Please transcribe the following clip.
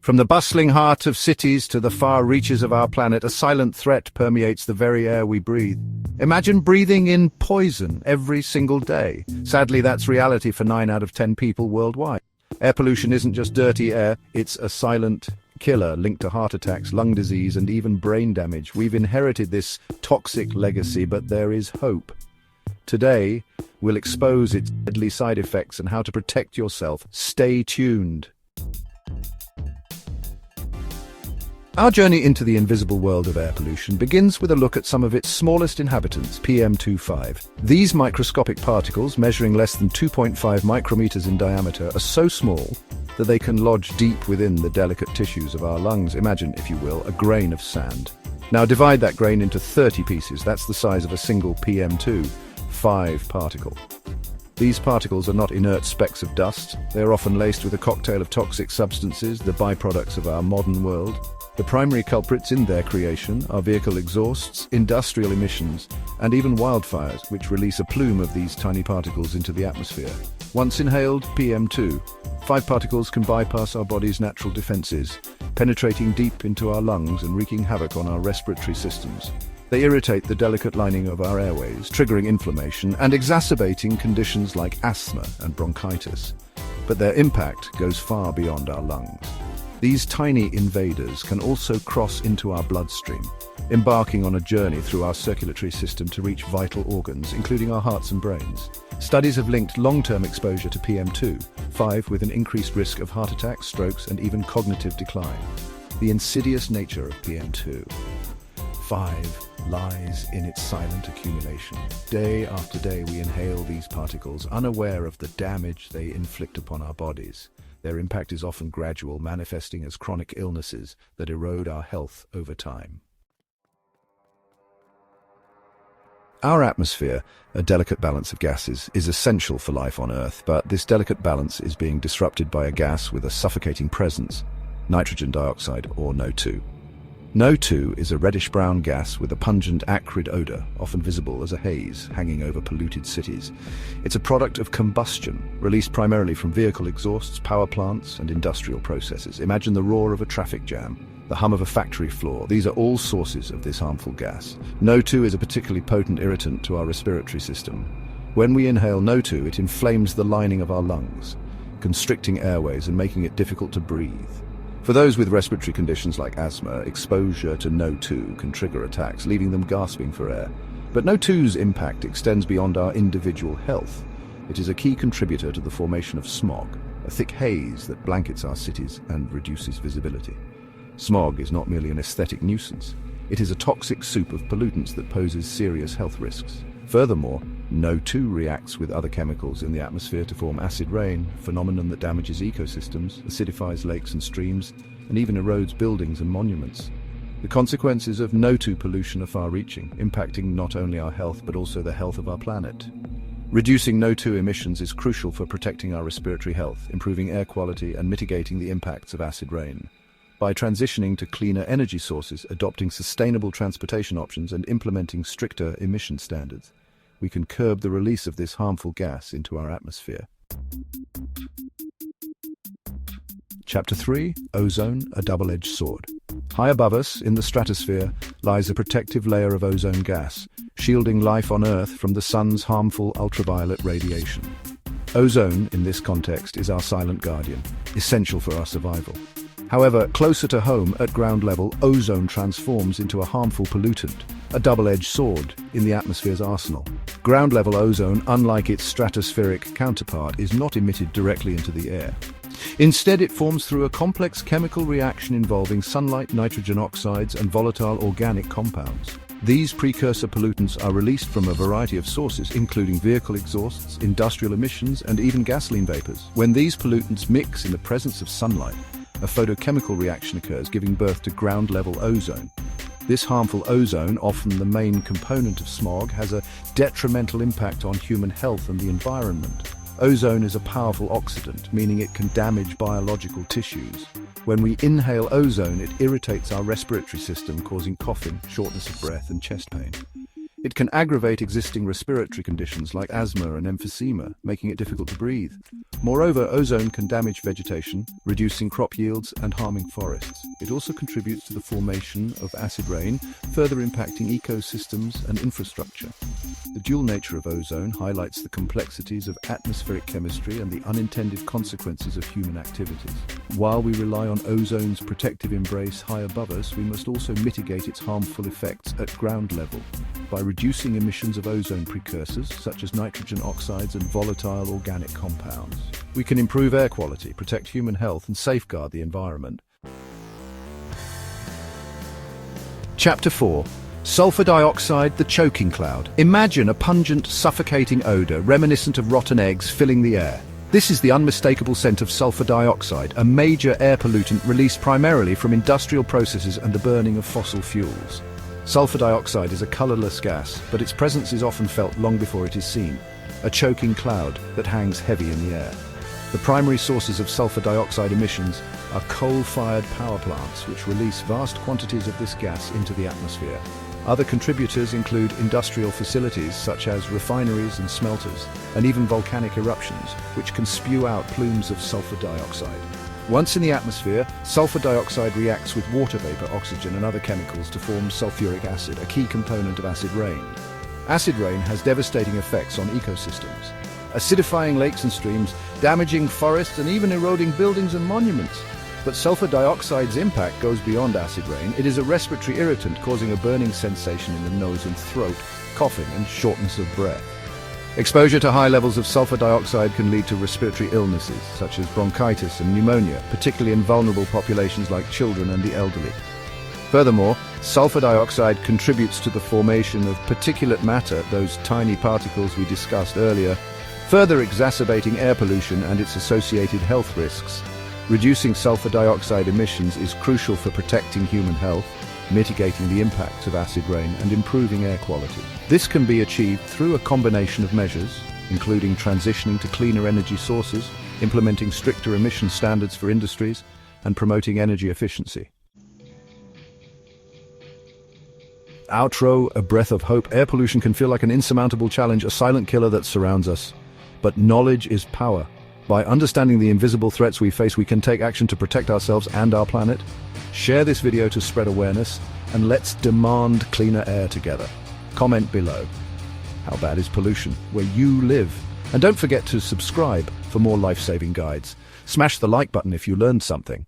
From the bustling heart of cities to the far reaches of our planet, a silent threat permeates the very air we breathe. Imagine breathing in poison every single day. Sadly, that's reality for 9 out of 10 people worldwide. Air pollution isn't just dirty air, it's a silent killer linked to heart attacks, lung disease, and even brain damage. We've inherited this toxic legacy, but there is hope. Today, we'll expose its deadly side effects and how to protect yourself. Stay tuned. Our journey into the invisible world of air pollution begins with a look at some of its smallest inhabitants, PM2.5. These microscopic particles, measuring less than 2.5 micrometers in diameter, are so small that they can lodge deep within the delicate tissues of our lungs. Imagine, if you will, a grain of sand. Now divide that grain into 30 pieces. That's the size of a single PM2.5 particle. These particles are not inert specks of dust. They are often laced with a cocktail of toxic substances, the byproducts of our modern world. The primary culprits in their creation are vehicle exhausts, industrial emissions, and even wildfires, which release a plume of these tiny particles into the atmosphere. Once inhaled, PM2.5 particles can bypass our body's natural defenses, penetrating deep into our lungs and wreaking havoc on our respiratory systems. They irritate the delicate lining of our airways, triggering inflammation and exacerbating conditions like asthma and bronchitis. But their impact goes far beyond our lungs. These tiny invaders can also cross into our bloodstream, embarking on a journey through our circulatory system to reach vital organs, including our hearts and brains. Studies have linked long-term exposure to PM2.5 with an increased risk of heart attacks, strokes, and even cognitive decline. The insidious nature of PM2.5 lies in its silent accumulation. Day after day we inhale these particles, unaware of the damage they inflict upon our bodies. Their impact is often gradual, manifesting as chronic illnesses that erode our health over time. Our atmosphere, a delicate balance of gases, is essential for life on Earth, but this delicate balance is being disrupted by a gas with a suffocating presence, nitrogen dioxide, or NO2. NO2 is a reddish-brown gas with a pungent, acrid odor, often visible as a haze hanging over polluted cities. It's a product of combustion, released primarily from vehicle exhausts, power plants, and industrial processes. Imagine the roar of a traffic jam, the hum of a factory floor. These are all sources of this harmful gas. NO2 is a particularly potent irritant to our respiratory system. When we inhale NO2, it inflames the lining of our lungs, constricting airways and making it difficult to breathe. For those with respiratory conditions like asthma, exposure to NO2 can trigger attacks, leaving them gasping for air. But NO2's impact extends beyond our individual health. It is a key contributor to the formation of smog, a thick haze that blankets our cities and reduces visibility. Smog is not merely an aesthetic nuisance. It is a toxic soup of pollutants that poses serious health risks. Furthermore, NO2 reacts with other chemicals in the atmosphere to form acid rain, a phenomenon that damages ecosystems, acidifies lakes and streams, and even erodes buildings and monuments. The consequences of NO2 pollution are far-reaching, impacting not only our health but also the health of our planet. Reducing NO2 emissions is crucial for protecting our respiratory health, improving air quality, and mitigating the impacts of acid rain. By transitioning to cleaner energy sources, adopting sustainable transportation options, and implementing stricter emission standards, we can curb the release of this harmful gas into our atmosphere. Chapter 3. Ozone, a double-edged sword. High above us, in the stratosphere, lies a protective layer of ozone gas, shielding life on Earth from the sun's harmful ultraviolet radiation. Ozone, in this context, is our silent guardian, essential for our survival. However, closer to home, at ground level, ozone transforms into a harmful pollutant, a double-edged sword in the atmosphere's arsenal. Ground-level ozone, unlike its stratospheric counterpart, is not emitted directly into the air. Instead, it forms through a complex chemical reaction involving sunlight, nitrogen oxides, and volatile organic compounds. These precursor pollutants are released from a variety of sources, including vehicle exhausts, industrial emissions, and even gasoline vapors. When these pollutants mix in the presence of sunlight, a photochemical reaction occurs, giving birth to ground-level ozone. This harmful ozone, often the main component of smog, has a detrimental impact on human health and the environment. Ozone is a powerful oxidant, meaning it can damage biological tissues. When we inhale ozone, it irritates our respiratory system, causing coughing, shortness of breath, and chest pain. It can aggravate existing respiratory conditions like asthma and emphysema, making it difficult to breathe. Moreover, ozone can damage vegetation, reducing crop yields and harming forests. It also contributes to the formation of acid rain, further impacting ecosystems and infrastructure. The dual nature of ozone highlights the complexities of atmospheric chemistry and the unintended consequences of human activities. While we rely on ozone's protective embrace high above us, we must also mitigate its harmful effects at ground level. By reducing emissions of ozone precursors, such as nitrogen oxides and volatile organic compounds, we can improve air quality, protect human health, and safeguard the environment. Chapter 4. Sulfur dioxide, the choking cloud. Imagine a pungent, suffocating odor reminiscent of rotten eggs filling the air. This is the unmistakable scent of sulfur dioxide, a major air pollutant released primarily from industrial processes and the burning of fossil fuels. Sulfur dioxide is a colorless gas, but its presence is often felt long before it is seen, a choking cloud that hangs heavy in the air. The primary sources of sulfur dioxide emissions are coal-fired power plants, which release vast quantities of this gas into the atmosphere. Other contributors include industrial facilities such as refineries and smelters, and even volcanic eruptions, which can spew out plumes of sulfur dioxide. Once in the atmosphere, sulfur dioxide reacts with water vapor, oxygen, and other chemicals to form sulfuric acid, a key component of acid rain. Acid rain has devastating effects on ecosystems, acidifying lakes and streams, damaging forests, and even eroding buildings and monuments. But sulfur dioxide's impact goes beyond acid rain. It is a respiratory irritant, causing a burning sensation in the nose and throat, coughing, and shortness of breath. Exposure to high levels of sulfur dioxide can lead to respiratory illnesses, such as bronchitis and pneumonia, particularly in vulnerable populations like children and the elderly. Furthermore, sulfur dioxide contributes to the formation of particulate matter, those tiny particles we discussed earlier, further exacerbating air pollution and its associated health risks. Reducing sulfur dioxide emissions is crucial for protecting human health, mitigating the impacts of acid rain, and improving air quality. This can be achieved through a combination of measures, including transitioning to cleaner energy sources, implementing stricter emission standards for industries, and promoting energy efficiency. Outro, a breath of hope. Air pollution can feel like an insurmountable challenge, a silent killer that surrounds us. But knowledge is power. By understanding the invisible threats we face, we can take action to protect ourselves and our planet. Share this video to spread awareness, and let's demand cleaner air together. Comment below. How bad is pollution where you live? And don't forget to subscribe for more life-saving guides. Smash the like button if you learned something.